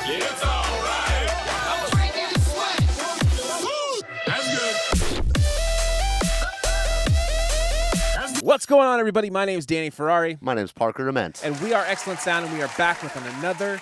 It's alright. I'm breaking sweat. Woo! That's good. What's going on, everybody? My name is Danny Ferrari. My name is Parker Ament. And we are Excellent Sound, and we are back with another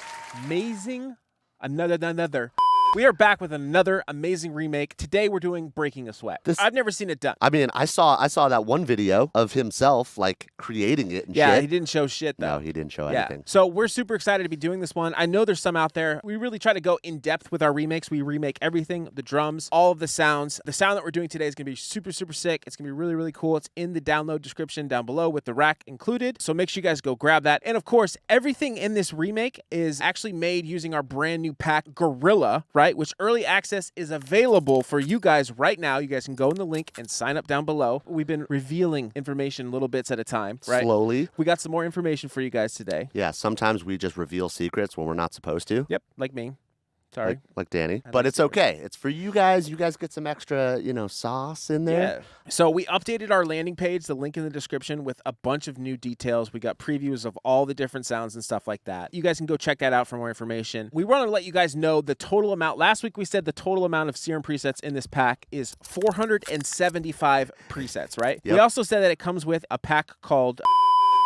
amazing remake. Today we're doing Breaking a Sweat. I've never seen it done. I mean, I saw that one video of himself like creating it and yeah, shit. he didn't show shit though. No, he didn't show anything. So we're super excited to be doing this one. I know there's some out there. We really try to go in depth with our remakes. We remake everything, the drums, all of the sounds. The sound that we're doing today is going to be super, super sick. It's going to be really, really cool. It's in the download description down below with the rack included. So make sure you guys go grab that. And of course, everything in this remake is actually made using our brand new pack, Gorilla, right? Which early access is available for you guys right now. You guys can go in the link and sign up down below. We've been revealing information little bits at a time, right? Slowly. We got some more information for you guys today. Yeah, sometimes we just reveal secrets when we're not supposed to. Yep, like me. Sorry. Like Danny. But it's okay. It's for you guys. You guys get some extra, sauce in there. Yeah. So we updated our landing page, the link in the description, with a bunch of new details. We got previews of all the different sounds and stuff like that. You guys can go check that out for more information. We want to let you guys know the total amount. Last week we said the total amount of Serum presets in this pack is 475 presets, right? Yep. We also said that it comes with a pack called...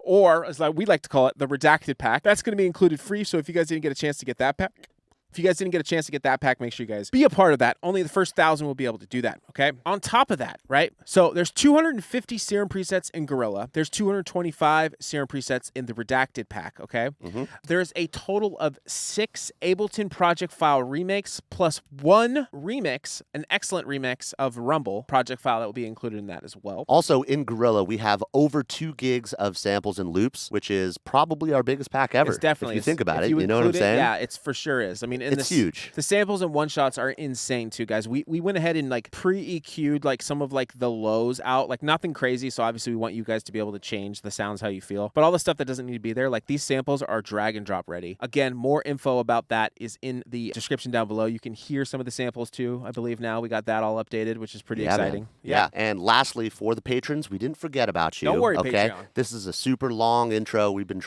or, as we like to call it, the Redacted pack. That's going to be included free, so if you guys didn't get a chance to get that pack... If you guys didn't get a chance to get that pack, make sure you guys be a part of that. Only the first 1,000 will be able to do that, okay? On top of that, right? So there's 250 Serum presets in Gorilla. There's 225 Serum presets in the Redacted pack, okay? Mm-hmm. There's a total of 6 Ableton project file remakes plus 1 remix, an excellent remix of Rumble project file that will be included in that as well. Also, in Gorilla, we have over 2 gigs of samples and loops, which is probably our biggest pack ever. It's definitely. If you think about it, you you know what I'm saying? Yeah, it's for sure is. I mean, it's huge. The samples and one-shots are insane too, guys. We went ahead and like pre-EQ'd like some of like the lows out, like nothing crazy. So obviously we want you guys to be able to change the sounds how you feel. But all the stuff that doesn't need to be there, like these samples are drag and drop ready. Again, more info about that is in the description down below. You can hear some of the samples too, I believe now. We got that all updated, which is pretty exciting. Man. Yeah. And lastly, for the patrons, we didn't forget about you. Don't worry, okay? Patreon. This is a super long intro. We've been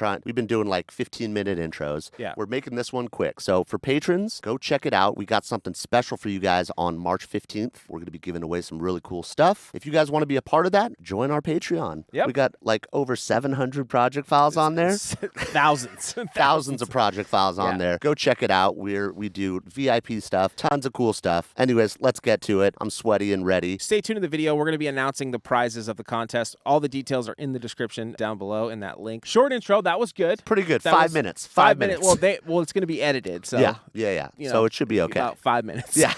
doing like 15-minute intros. Yeah. We're making this one quick. So for patrons, go check it out. We got something special for you guys on March 15th. We're going to be giving away some really cool stuff. If you guys want to be a part of that, join our Patreon. Yep. We got like over 700 project files on there. Thousands of project files on there. Go check it out. We do VIP stuff, tons of cool stuff. Anyways, let's get to it. I'm sweaty and ready. Stay tuned to the video. We're going to be announcing the prizes of the contest. All the details are in the description down below in that link. Short intro. That was good. Pretty good. That 5 minutes. 5 minutes. Well, it's going to be edited. So yeah. So it should be okay. About 5 minutes. Yeah.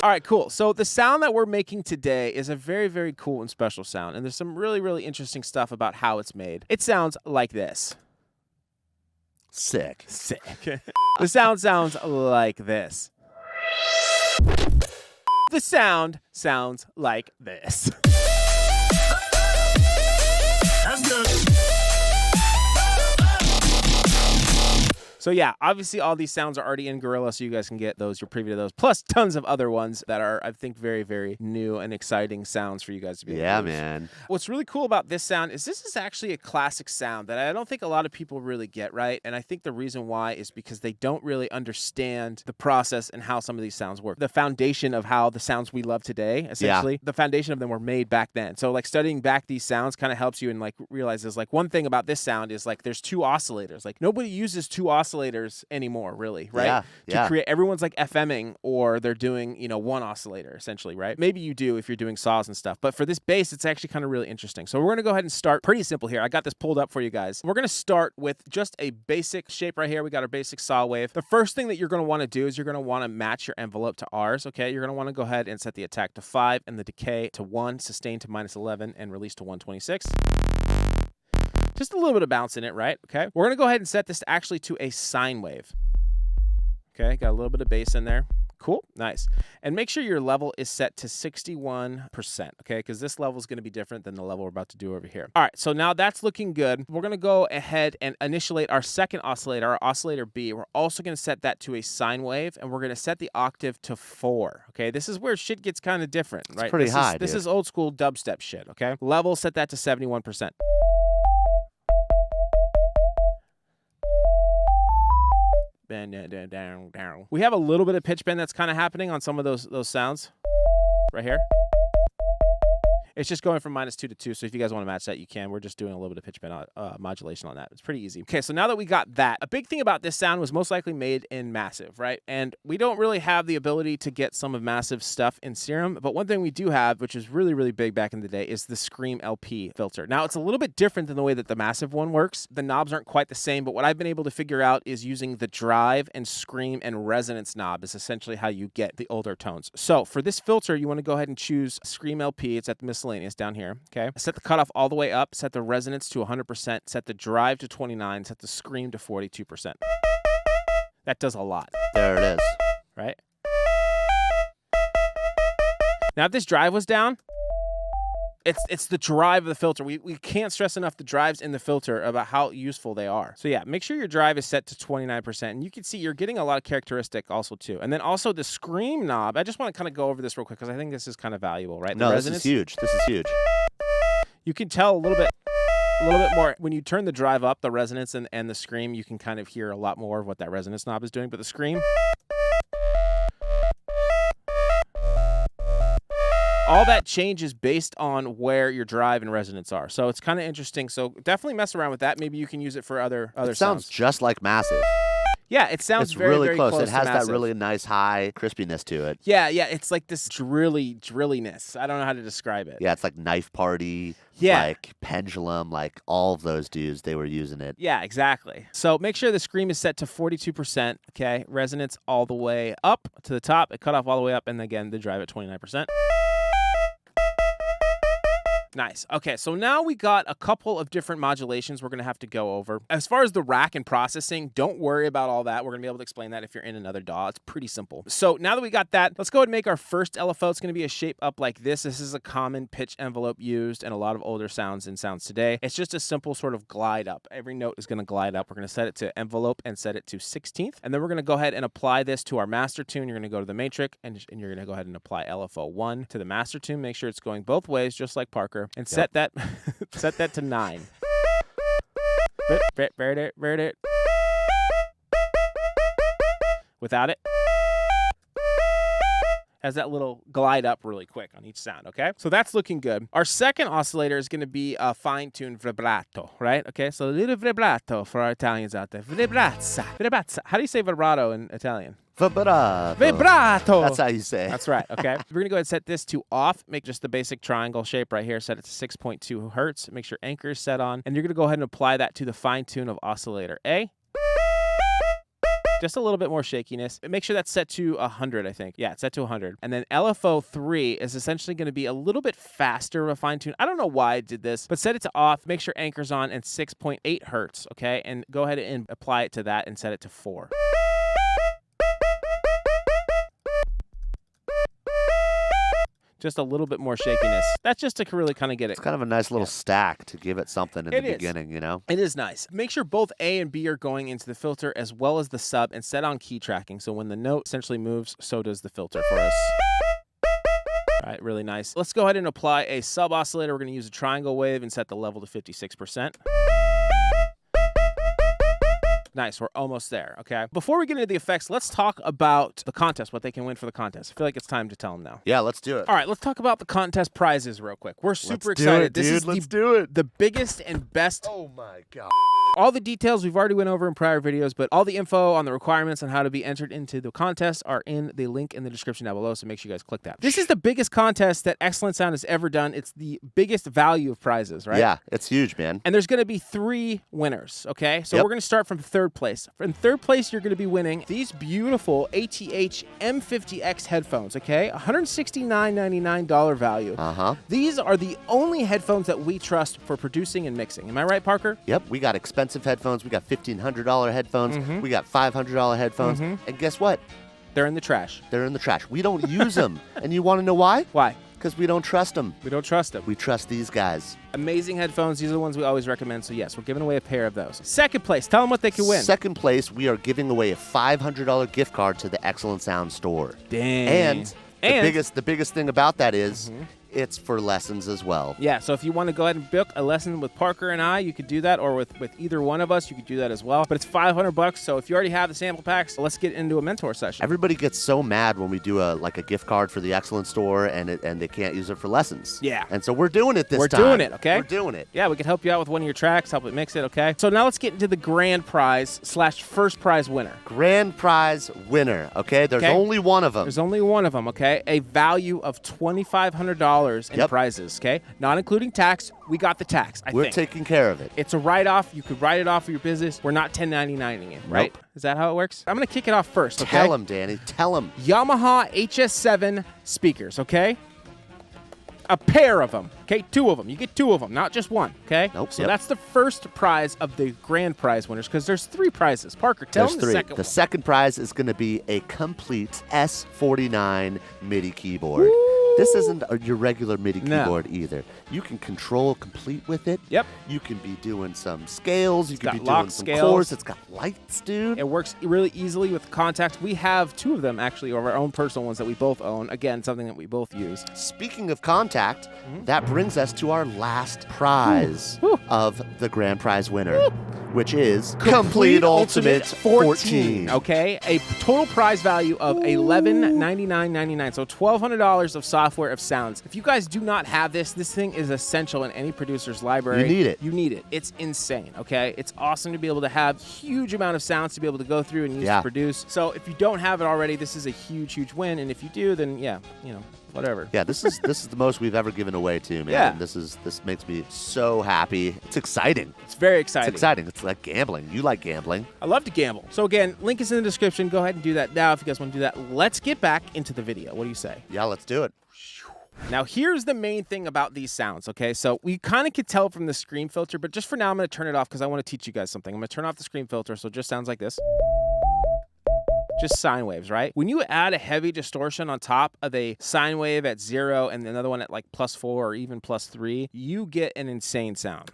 All right, cool. So the sound that we're making today is a very, very cool and special sound. And there's some really, really interesting stuff about how it's made. It sounds like this. Sick. The sound sounds like this. The sound sounds like this. That's good. So yeah, obviously all these sounds are already in Gorilla, so you guys can get those, your preview to those, plus tons of other ones that are, I think, very, very new and exciting sounds for you guys to be able to use. Man. What's really cool about this sound is this is actually a classic sound that I don't think a lot of people really get, right? And I think the reason why is because they don't really understand the process and how some of these sounds work. The foundation of how the sounds we love today, essentially, the foundation of them were made back then. So like studying back these sounds kind of helps you and like realizes like one thing about this sound is like there's 2 oscillators. Like nobody uses 2 oscillators anymore, really, right? To create, everyone's like FMing or they're doing, 1 oscillator essentially, right? Maybe you do if you're doing saws and stuff, but for this bass, it's actually kind of really interesting. So we're going to go ahead and start pretty simple here. I got this pulled up for you guys. We're going to start with just a basic shape right here. We got our basic saw wave. The first thing that you're going to want to do is you're going to want to match your envelope to ours, okay? You're going to want to go ahead and set the attack to 5 and the decay to 1, sustain to -11, and release to 126. Just a little bit of bounce in it, right? Okay. We're going to go ahead and set this actually to a sine wave. Okay. Got a little bit of bass in there. Cool. Nice. And make sure your level is set to 61%, okay? Because this level is going to be different than the level we're about to do over here. All right, so now that's looking good. We're going to go ahead and initiate our second oscillator, our oscillator B. We're also going to set that to a sine wave, and we're going to set the octave to 4, okay? This is where shit gets kind of different, right? It's pretty high, This is old school dubstep shit, okay? Level, set that to 71%. We have a little bit of pitch bend that's kind of happening on some of those sounds right here. It's just going from -2 to 2, so if you guys want to match that, you can. We're just doing a little bit of pitch bend modulation on that. It's pretty easy. Okay, so now that we got that, a big thing about this sound was most likely made in Massive, right? And we don't really have the ability to get some of Massive stuff in Serum, but one thing we do have, which is really, really big back in the day, is the Scream LP filter. Now, it's a little bit different than the way that the Massive one works. The knobs aren't quite the same, but what I've been able to figure out is using the drive and scream and resonance knob is essentially how you get the older tones. So for this filter, you want to go ahead and choose Scream LP. It's at the miscellaneous down here, okay? Set the cutoff all the way up, set the resonance to 100%, set the drive to 29, set the scream to 42%. That does a lot. There it is. Right? Now, if this drive was down, it's the drive of the filter. We can't stress enough the drives in the filter about how useful they are. So yeah, make sure your drive is set to 29%. And you can see you're getting a lot of characteristic also too. And then also the scream knob. I just want to kind of go over this real quick because I think this is kind of valuable, right? No, this is huge. This is huge. You can tell a little bit more when you turn the drive up, the resonance and the scream, you can kind of hear a lot more of what that resonance knob is doing. But the scream, all that changes based on where your drive and resonance are. So it's kind of interesting. So definitely mess around with that. Maybe you can use it for other It sounds sounds. just like Massive. Yeah, it sounds It's very, really very close. close It has to that Massive. really nice high crispiness to it. Yeah, it's like this drilliness. I don't know how to describe it. Yeah, it's like Knife Party, Yeah. like Pendulum, like all of those dudes, they were using it. Yeah, exactly. So make sure the scream is set to 42%, okay? Resonance all the way up to the top, it cut off all the way up, and again, the drive at 29%. Nice. Okay, so now we got a couple of different modulations we're going to have to go over. As far as the rack and processing, don't worry about all that. We're going to be able to explain that if you're in another DAW. It's pretty simple. So now that we got that, let's go ahead and make our first LFO. It's going to be a shape up like this. This is a common pitch envelope used in a lot of older sounds and sounds today. It's just a simple sort of glide up. Every note is going to glide up. We're going to set it to envelope and set it to 16th. And then we're going to go ahead and apply this to our master tune. You're going to go to the matrix and you're going to go ahead and apply LFO 1 to the master tune. Make sure it's going both ways, just like Parker. And set that set that to 9. Without it. Has that little glide up really quick on each sound, okay? So that's looking good. Our second oscillator is going to be a fine-tuned vibrato, right? Okay, so a little vibrato for our Italians out there. Vibrazza. Vibrazza. How do you say vibrato in Italian? Vibrato. Vibrato. That's how you say it. That's right, okay? We're going to go ahead and set this to off. Make just the basic triangle shape right here. Set it to 6.2 hertz. Make sure anchor is set on. And you're going to go ahead and apply that to the fine tune of oscillator A. Just a little bit more shakiness. Make sure that's set to 100, I think. Yeah, it's set to 100. And then LFO 3 is essentially going to be a little bit faster of a fine tune. I don't know why I did this, but set it to off. Make sure anchor's on and 6.8 hertz, okay? And go ahead and apply it to that and set it to 4. Just a little bit more shakiness. That's just to really kind of get it. It's kind of a nice little stack to give it something in the beginning, you know? It is nice. Make sure both A and B are going into the filter as well as the sub and set on key tracking. So when the note essentially moves, so does the filter for us. All right, really nice. Let's go ahead and apply a sub oscillator. We're going to use a triangle wave and set the level to 56%. Nice, we're almost there, okay? Before we get into the effects, let's talk about the contest, what they can win for the contest. I feel like it's time to tell them now. Yeah, let's do it. All right, let's talk about the contest prizes real quick. We're super excited. This is the biggest and best. Oh my God. All the details we've already went over in prior videos, but all the info on the requirements on how to be entered into the contest are in the link in the description down below, so make sure you guys click that. This is the biggest contest that Excellent Sound has ever done. It's the biggest value of prizes, right? Yeah, it's huge, man. And there's going to be 3 winners, okay? So we're going to start from third place. In third place, you're going to be winning these beautiful ATH M50X headphones, okay? $169.99 value. Uh-huh. These are the only headphones that we trust for producing and mixing. Am I right, Parker? Yep, we got expensive headphones. We got $1,500 headphones. We got $500 headphones. And guess what? They're in the trash. They're in the trash. We don't use them. And you want to know why? Why? Because we don't trust them. We don't trust them. We trust these guys. Amazing headphones. These are the ones we always recommend. So yes, we're giving away a pair of those. Second place. Tell them what they can win. Second place, we are giving away a $500 gift card to the Excellent Sound store. Dang. And the biggest thing about that is it's for lessons as well. Yeah, so if you want to go ahead and book a lesson with Parker and I, you could do that, or with either one of us, you could do that as well. But it's $500, so if you already have the sample packs, let's get into a mentor session. Everybody gets so mad when we do a gift card for the Excellence Store and they can't use it for lessons. Yeah. And so we're doing it this time. We're doing it, okay? We're doing it. Yeah, we can help you out with one of your tracks, help it mix it, okay? So now let's get into the grand prize / first prize winner. Grand prize winner, okay? There's only one of them. There's only one of them, okay? A value of $2,500 in prizes, okay? Not including tax. We got the tax, I think. We're taking care of it. It's a write-off. You could write it off of your business. We're not 1099ing it, right? Nope. Is that how it works? I'm going to kick it off first, okay? Tell him, Danny. Tell him. Yamaha HS7 speakers, okay? A pair of them, okay? 2 of them. You get 2 of them, not just one, okay? Nope. So that's the first prize of the grand prize winners, because there's 3 prizes. Parker, tell them the second one. The second prize is going to be a complete S49 MIDI keyboard. Woo! This isn't your regular MIDI keyboard either. You can control complete with it. Yep. You can be doing some scales. You can be lock doing some scales. chords. It's got lights, dude. It works really easily with contacts. We have 2 of them, actually, of our own personal ones that we both own. Again, something that we both use. Speaking of contact, that brings us to our last prize of the grand prize winner, which is Complete Ultimate 14. Okay, a total prize value of $1199.99. So $1,200 of software of sounds. If you guys do not have this thing is essential in any producer's library. You need it. You need it. It's insane, okay? It's awesome to be able to have huge amount of sounds to be able to go through and use to produce. So if you don't have it already, this is a huge win. And if you do, then yeah, you know, whatever. Yeah, this is the most we've ever given away too, man. Yeah. This makes me so happy. It's exciting. It's very exciting. It's exciting. It's like gambling. You like gambling. I love to gamble. So again, link is in the description. Go ahead and do that now if you guys want to do that. Let's get back into the video. What do you say? Yeah, let's do it. Now, here's the main thing about these sounds, okay? So we kind of could tell from the screen filter, but just for now, I'm going to turn it off because I want to teach you guys something. I'm going to turn off the screen filter, so it just sounds like this. Just sine waves, right? When you add a heavy distortion on top of a sine wave at 0 and another one at like +4 or even +3, you get an insane sound.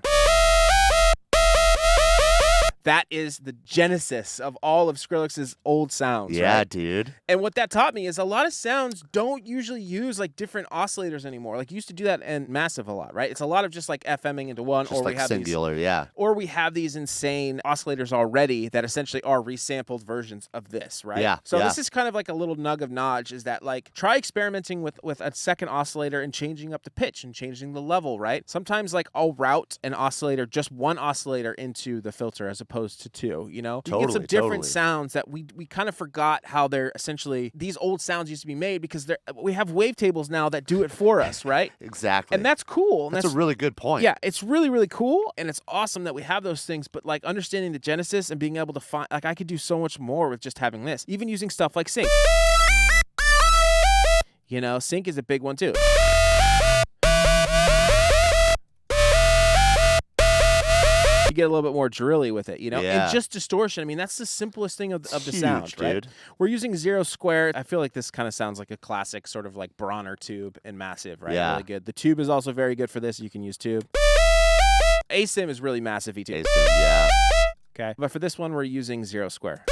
That is the genesis of all of Skrillex's old sounds. Yeah, right? dude. And what that taught me is a lot of sounds don't usually use like different oscillators anymore. Like you used to do that in Massive a lot, right? It's a lot of just like FMing into one, Just or like we have singular, yeah. or we have these insane oscillators already that essentially are resampled versions of this, right? Yeah. So this is kind of like a little nug of knowledge, is that like try experimenting with a second oscillator and changing up the pitch and changing the level, right? Sometimes like I'll route an oscillator, just one oscillator into the filter as opposed to 2, you know? You get some different sounds that we kind of forgot how they're essentially, these old sounds used to be made because we have wavetables now that do it for us, right? Exactly. And that's cool. And that's a really good point. Yeah, it's really cool, and it's awesome that we have those things, but like understanding the genesis and being able to find, like I could do so much more with just having this, even using stuff like sync. You know, sync is a big one too. You get a little bit more drilly with it, you know? Yeah. And just distortion, I mean, that's the simplest thing of the sound, Huge, right? dude. We're using 0 square. I feel like this kind of sounds like a classic sort of like Bronner tube and Massive, right? Yeah. Really good. The tube is also very good for this. You can use tube. ASIM is really massive too. ASIM, yeah. Okay. But for this one, we're using 0 square.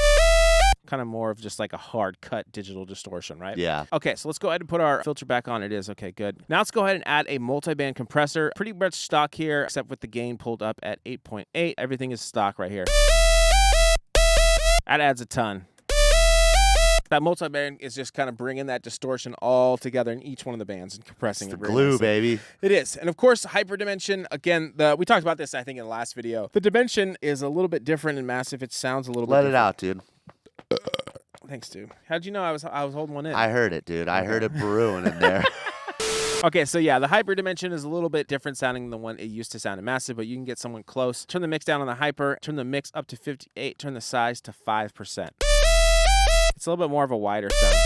Kind of more of just like a hard cut digital distortion, right? Yeah. Okay, so let's go ahead and put our filter back on. It is. Okay, good. Now let's go ahead and add a multi-band compressor. Pretty much stock here, except with the gain pulled up at 8.8. Everything is stock right here. That adds a ton. That multi-band is just kind of bringing that distortion all together in each one of the bands and compressing It's it. the really glue, nicely. baby. It is. And of course, hyperdimension, again, we talked about this, I think, in the last video. The dimension is a little bit different in Massive. It sounds a little bit Let different. it out, dude. Thanks, dude. How'd you know I was holding one in? I heard it, dude. I heard it brewing in there. Okay, so yeah, the hyperdimension is a little bit different sounding than the one it used to sound in Massive, but you can get someone close. Turn the mix down on the hyper, turn the mix up to 58, turn the size to 5%. It's a little bit more of a wider sound.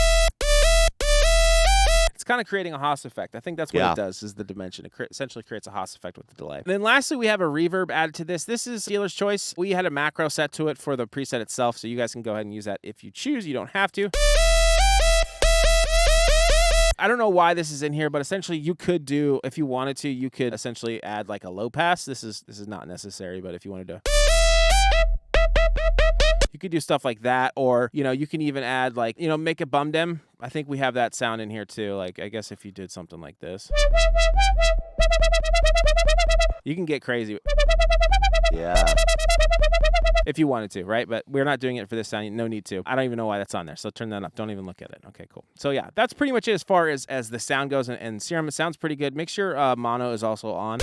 It's kind of creating a Haas effect. I think that's what it does, is the dimension. It essentially creates a Haas effect with the delay. And then lastly, we have a reverb added to this. This is dealer's choice. We had a macro set to it for the preset itself, so you guys can go ahead and use that if you choose. You don't have to. I don't know why this is in here, but essentially you could do, if you wanted to, you could essentially add like a low pass. This is not necessary, but if you wanted to, you You could do stuff like that, or, you know, you can even add like, you know, make a bum dem. I think we have that sound in here too. Like, I guess if you did something like this, you can get crazy. Yeah. If you wanted to, right? But we're not doing it for this sound. No need to. I don't even know why that's on there. So turn that up. Don't even look at it. Okay, cool. So yeah, that's pretty much it as far as the sound goes. And Serum, it sounds pretty good. Make sure mono is also on.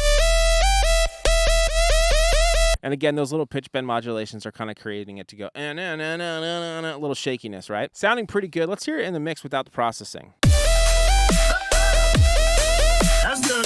And again, those little pitch bend modulations are kind of creating it to go a little shakiness, right? Sounding pretty good. Let's hear it in the mix without the processing. That's good.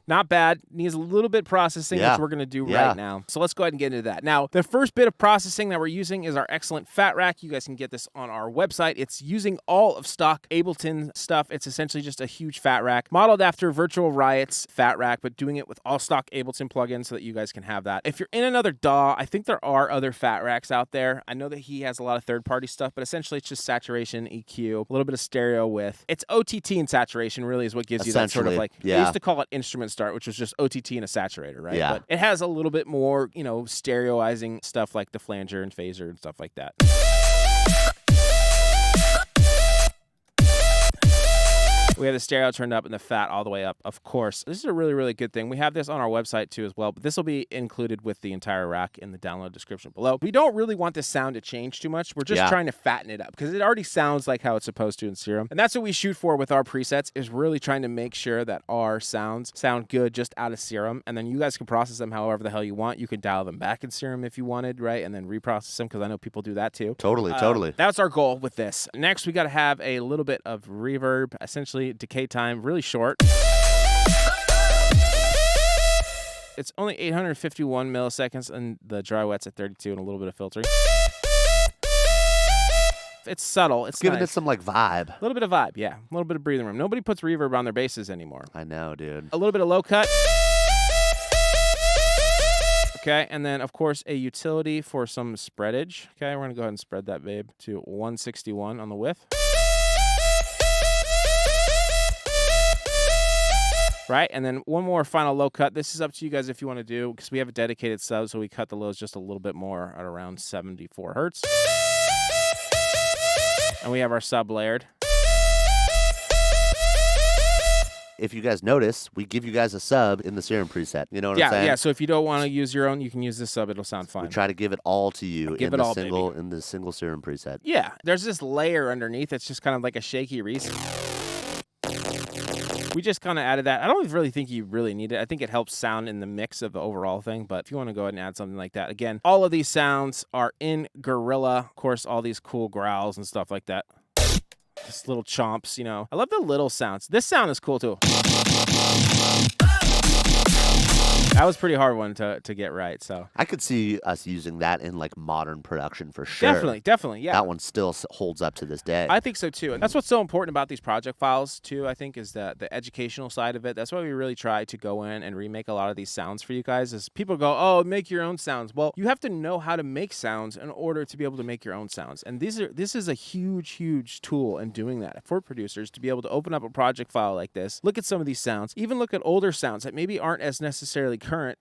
Not bad. Needs a little bit processing, which we're going to do right now. So let's go ahead and get into that. Now, the first bit of processing that we're using is our excellent Fat Rack. You guys can get this on our website. It's using all of stock Ableton stuff. It's essentially just a huge Fat Rack, modeled after Virtual Riot's Fat Rack, but doing it with all stock Ableton plugins so that you guys can have that. If you're in another DAW, I think there are other Fat Racks out there. I know that he has a lot of third-party stuff, but essentially it's just saturation, EQ, a little bit of stereo width. It's OTT and saturation really is what gives you that sort of like, they used to call it instrument start, which was just OTT and a saturator, right? Yeah. But it has a little bit more, you know, stereoizing stuff like the flanger and phaser and stuff like that. We have the stereo turned up and the fat all the way up, of course. This is a really, really good thing. We have this on our website too as well, but this will be included with the entire rack in the download description below. We don't really want this sound to change too much. We're just trying to fatten it up because it already sounds like how it's supposed to in Serum. And that's what we shoot for with our presets, is really trying to make sure that our sounds sound good just out of Serum. And then you guys can process them however the hell you want. You can dial them back in Serum if you wanted, right? And then reprocess them, because I know people do that too. Totally. That's our goal with this. Next, we got to have a little bit of reverb, essentially decay time, really short. It's only 851 milliseconds, and the dry wet's at 32 and a little bit of filtering. It's subtle. It's giving nice. it some like vibe. A little bit of vibe, yeah. A little bit of breathing room. Nobody puts reverb on their basses anymore. I know, dude. A little bit of low cut. Okay, and then, of course, a utility for some spreadage. Okay, we're going to go ahead and spread that, babe, to 161 on the width. Right, and then one more final low cut. This is up to you guys if you want to do, because we have a dedicated sub, so we cut the lows just a little bit more at around 74 hertz. And we have our sub layered. If you guys notice, we give you guys a sub in the Serum preset. You know what I'm saying? Yeah, so if you don't want to use your own, you can use this sub. It'll sound fine. We try to give it all to you in the single Serum preset. Yeah, there's this layer underneath. It's just kind of like a shaky reset. We just kind of added that. I don't really think you really need it. I think it helps sound in the mix of the overall thing, but if you want to go ahead and add something like that. Again, all of these sounds are in Gorilla. Of course, all these cool growls and stuff like that. Just little chomps, you know. I love the little sounds. This sound is cool, too. That was a pretty hard one to get right, so. I could see us using that in, like, modern production for sure. Definitely, yeah. That one still holds up to this day. I think so, too. And that's what's so important about these project files, too, I think, is the educational side of it. That's why we really try to go in and remake a lot of these sounds for you guys, is people go, oh, make your own sounds. Well, you have to know how to make sounds in order to be able to make your own sounds. And this is a huge, huge tool in doing that for producers, to be able to open up a project file like this, look at some of these sounds, even look at older sounds that maybe aren't as necessarily current.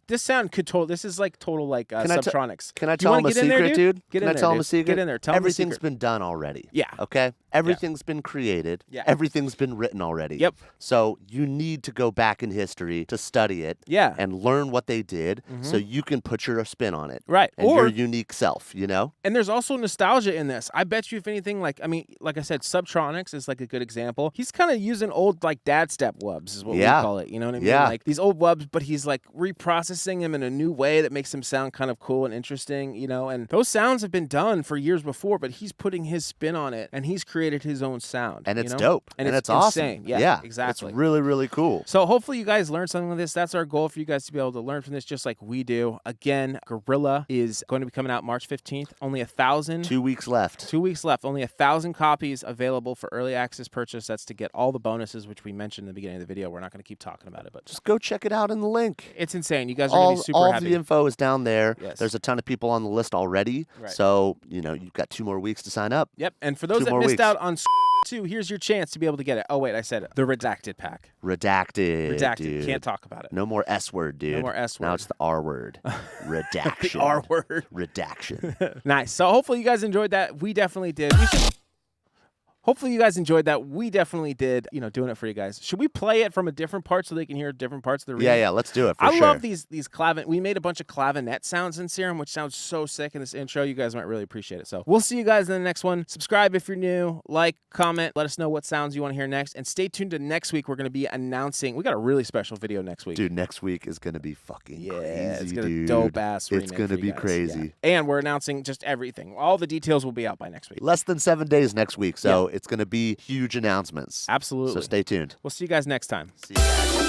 This sound could this is like total like Subtronics. Can I tell them a secret, dude? Can I tell them a secret? Get in there. Tell Everything's been done already. Yeah. Okay? Everything's been created. Yeah. Everything's been written already. Yep. So you need to go back in history to study it. Yeah. And learn what they did so you can put your spin on it. Right. And your unique self, you know? And there's also nostalgia in this. I bet you, if anything, like I said, Subtronics is like a good example. He's kind of using old like dad step wubs is what we call it. You know what I mean? Yeah. Like these old wubs, but he's like reprocessing them in a new way that makes them sound kind of cool and interesting, you know? And those sounds have been done for years before, but he's putting his spin on it and he's created his own sound. And it's dope. And it's insane. awesome. Yeah, exactly. It's really, really cool. So hopefully you guys learned something with this. That's our goal, for you guys to be able to learn from this just like we do. Again, Gorilla is going to be coming out March 15th. Only 1,000. 2 weeks left. 2 weeks left. Only 1,000 copies available for early access purchase. That's to get all the bonuses, which we mentioned in the beginning of the video. We're not going to keep talking about it, but just go check it out in the link. It's insane. You guys are going to be super happy. All the info is down there. Yes. There's a ton of people on the list already. Right. So, you've got 2 more weeks to sign up. Yep. And for those that missed out on 2, here's your chance to be able to get it. Oh, wait, I said it. The Redacted pack. Redacted. Redacted. Dude. Can't talk about it. No more S word, dude. No more S word. Now it's the R word. Redaction. The R word. Redaction. Nice. So hopefully you guys enjoyed that. We definitely did. Hopefully you guys enjoyed that. We definitely did, doing it for you guys. Should we play it from a different part so they can hear different parts of the remake? Yeah, let's do it for I sure. love these we made a bunch of clavinet sounds in Serum, which sounds so sick in this intro. You guys might really appreciate it. So we'll see you guys in the next one. Subscribe if you're new, like, comment, let us know what sounds you want to hear next. And stay tuned to next week. We're going to be announcing, we got a really special video next week. Dude, next week is going to be fucking crazy, it's going to dude. dope ass remake. It's going to be crazy. Yeah. And we're announcing just everything. All the details will be out by next week. Less than 7 days next week, so it's going to be huge announcements. Absolutely. So stay tuned. We'll see you guys next time. See you guys.